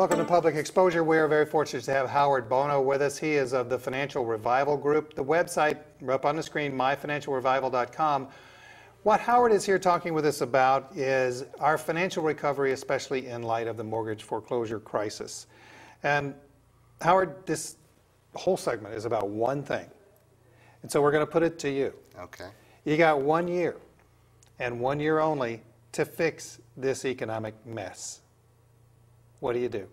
Welcome to Public Exposure. We are very fortunate to have Howard Bono with us. He is of the Fincial Revival Group. The website, up on the screen, myfinancialrevival.com. What Howard is here talking with us about is our financial recovery, especially in light of the mortgage foreclosure crisis. And Howard, this whole segment is about one thing. And so we're going to put it to you. Okay. You got 1 year, and 1 year only, to fix this economic mess. What do you do?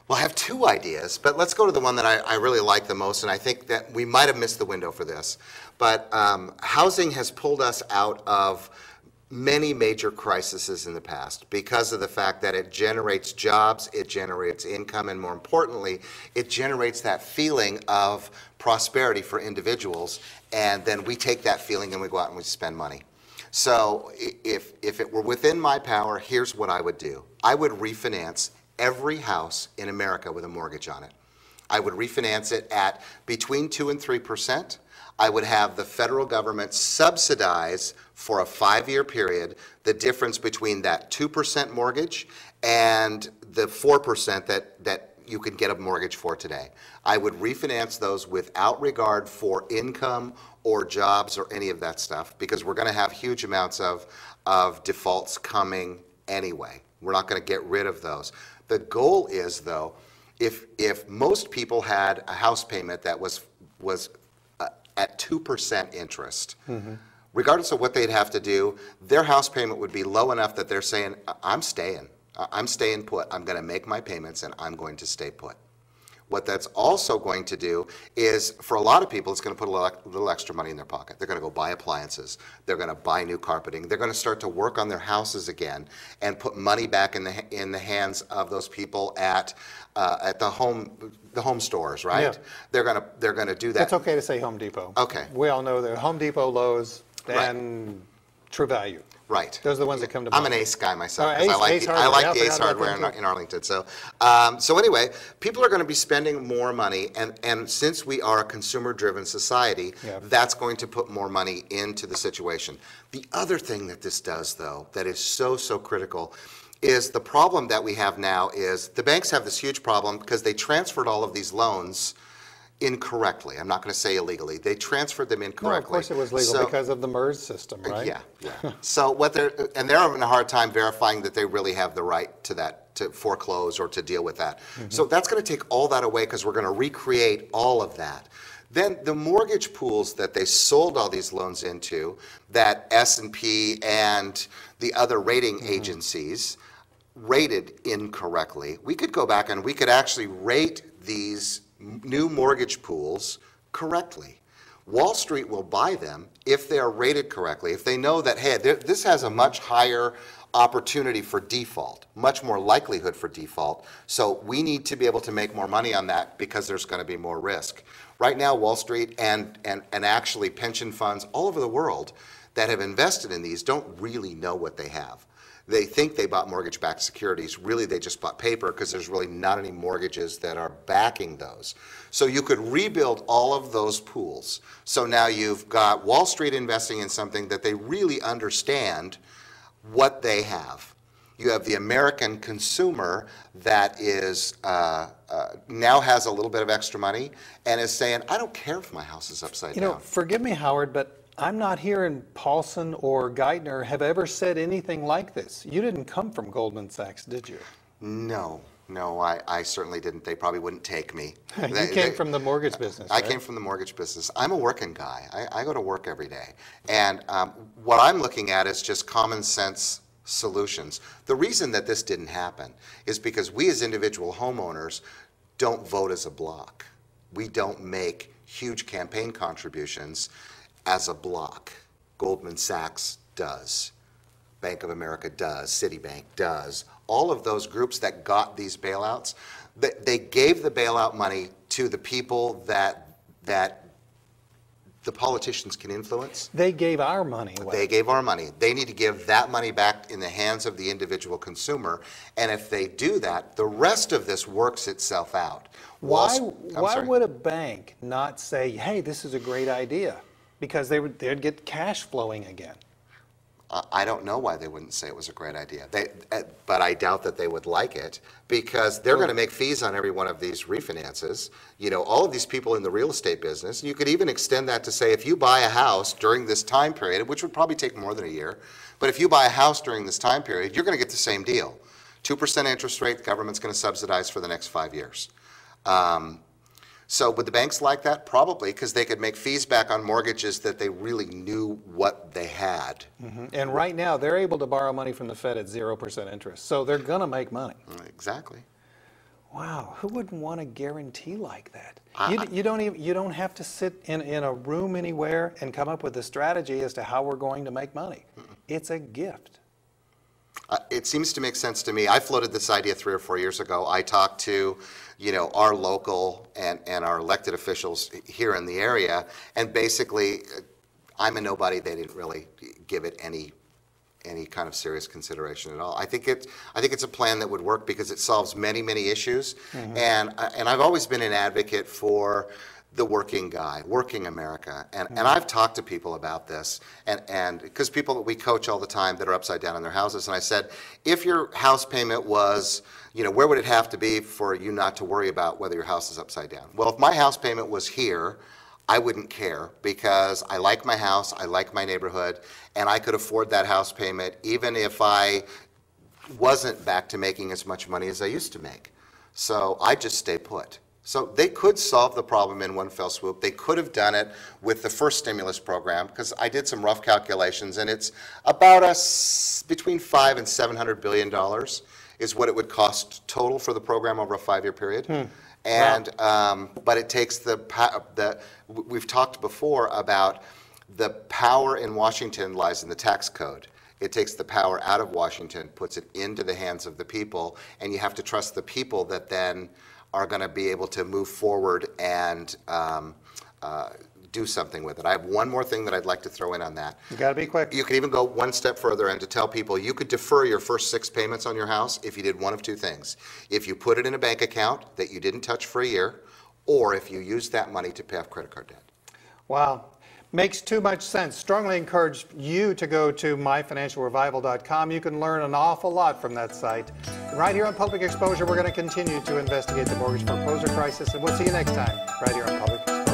Well, I have two ideas, but let's go to the one that I really like the most, and I think that we might have missed the window for this. But housing has pulled us out of many major crises in the past because of the fact that it generates jobs, it generates income, and more importantly, it generates that feeling of prosperity for individuals, and then we take that feeling and we go out and we spend money. So if it were within my power, here's what I would do. I would refinance every house in America with a mortgage on it. I would refinance it at between 2% and 3%. I would have the federal government subsidize for a 5-year period the difference between that 2% mortgage and the 4% that you can get a mortgage for today. I would refinance those without regard for income or jobs or any of that stuff, because we're going to have huge amounts of defaults coming anyway. We're not going to get rid of those. The goal is, though, if most people had a house payment that was at 2% interest, regardless of what they'd have to do, their house payment would be low enough that they're saying, I'm staying put, I'm going to make my payments, and I'm going to stay put. What that's also going to do is, for a lot of people, it's going to put a little extra money in their pocket. They're going to go buy appliances. They're going to buy new carpeting. They're going to start to work on their houses again and put money back in the hands of those people at the home stores, right? Yeah. They're going to do that. It's okay to say Home Depot. Okay. We all know that Home Depot, Lowe's, and True Value. Right. Those are the ones that come to mind. I'm an Ace guy myself. Ace I like the Ace Hardware Hardware in Arlington. So anyway, people are going to be spending more money, and since we are a consumer-driven society, that's going to put more money into the situation. The other thing that this does, though, that is so critical, is the problem that we have now is the banks have this huge problem because they transferred all of these loans incorrectly. I'm not going to say illegally. They transferred them incorrectly. No, of course it was legal because of the MERS system, right? Yeah. So they're having a hard time verifying that they really have the right to foreclose or to deal with that. So that's going to take all that away because we're going to recreate all of that. Then the mortgage pools that they sold all these loans into, that S&P and the other rating agencies rated incorrectly, we could go back and we could actually rate these new mortgage pools correctly. Wall Street will buy them if they are rated correctly, if they know that, hey, this has a much higher opportunity for default, much more likelihood for default, so we need to be able to make more money on that because there's going to be more risk. Right now, Wall Street and actually pension funds all over the world that have invested in these don't really know what they have. They think they bought mortgage-backed securities. Really, they just bought paper because there's really not any mortgages that are backing those. So you could rebuild all of those pools. So now you've got Wall Street investing in something that they really understand what they have. You have the American consumer that is now has a little bit of extra money and is saying, I don't care if my house is upside down. You know, forgive me, Howard, but I'm not hearing Paulson or Geithner have ever said anything like this. You didn't come from Goldman Sachs, did you? No, I certainly didn't. They probably wouldn't take me. You came from the mortgage business, I right? came from the mortgage business. I'm a working guy. I go to work every day. And what I'm looking at is just common sense solutions. The reason that this didn't happen is because we as individual homeowners don't vote as a block. We don't make huge campaign contributions as a block. Goldman Sachs does. Bank of America does. Citibank does. All of those groups that got these bailouts, they gave the bailout money to the people that the politicians can influence. They gave our money away. They gave our money. They need to give that money back in the hands of the individual consumer. And if they do that, the rest of this works itself out. Why would a bank not say, hey, this is a great idea? Because they'd get cash flowing again. I don't know why they wouldn't say it was a great idea. But I doubt that they would like it because they're going to make fees on every one of these refinances. You know, all of these people in the real estate business, you could even extend that to say if you buy a house during this time period, which would probably take more than a year, but if you buy a house during this time period, you're going to get the same deal. 2% interest rate, the government's going to subsidize for the next 5 years. So would the banks like that? Probably, because they could make fees back on mortgages that they really knew what they had. And right now, they're able to borrow money from the Fed at 0% interest. So they're going to make money. Exactly. Wow, who wouldn't want a guarantee like that? You don't have to sit in a room anywhere and come up with a strategy as to how we're going to make money. It's a gift. It seems to make sense to me. I floated this idea 3 or 4 years ago. I talked to, you know, our local and our elected officials here in the area, and basically, I'm a nobody. They didn't really give it any kind of serious consideration at all. I think it's a plan that would work because it solves many issues, and I've always been an advocate for the working guy, working America. And I've talked to people about this, and because people that we coach all the time that are upside down in their houses, and I said, if your house payment was, you know, where would it have to be for you not to worry about whether your house is upside down? Well, if my house payment was here, I wouldn't care because I like my house, I like my neighborhood, and I could afford that house payment even if I wasn't back to making as much money as I used to make. So I just stay put. So they could solve the problem in one fell swoop. They could have done it with the first stimulus program because I did some rough calculations, and it's about between $500 and $700 billion is what it would cost total for the program over a 5-year period. And but it takes we've talked before about the power in Washington lies in the tax code. It takes the power out of Washington, puts it into the hands of the people, and you have to trust the people that then are going to be able to move forward and do something with it. I have one more thing that I'd like to throw in on that. You got to be quick. You could even go one step further and to tell people you could defer your first 6 payments on your house if you did one of 2 things. If you put it in a bank account that you didn't touch for a year, or if you used that money to pay off credit card debt. Wow. Makes too much sense. Strongly encourage you to go to myfinancialrevival.com. You can learn an awful lot from that site. And right here on Public Exposure, we're going to continue to investigate the mortgage foreclosure crisis, and we'll see you next time right here on Public Exposure.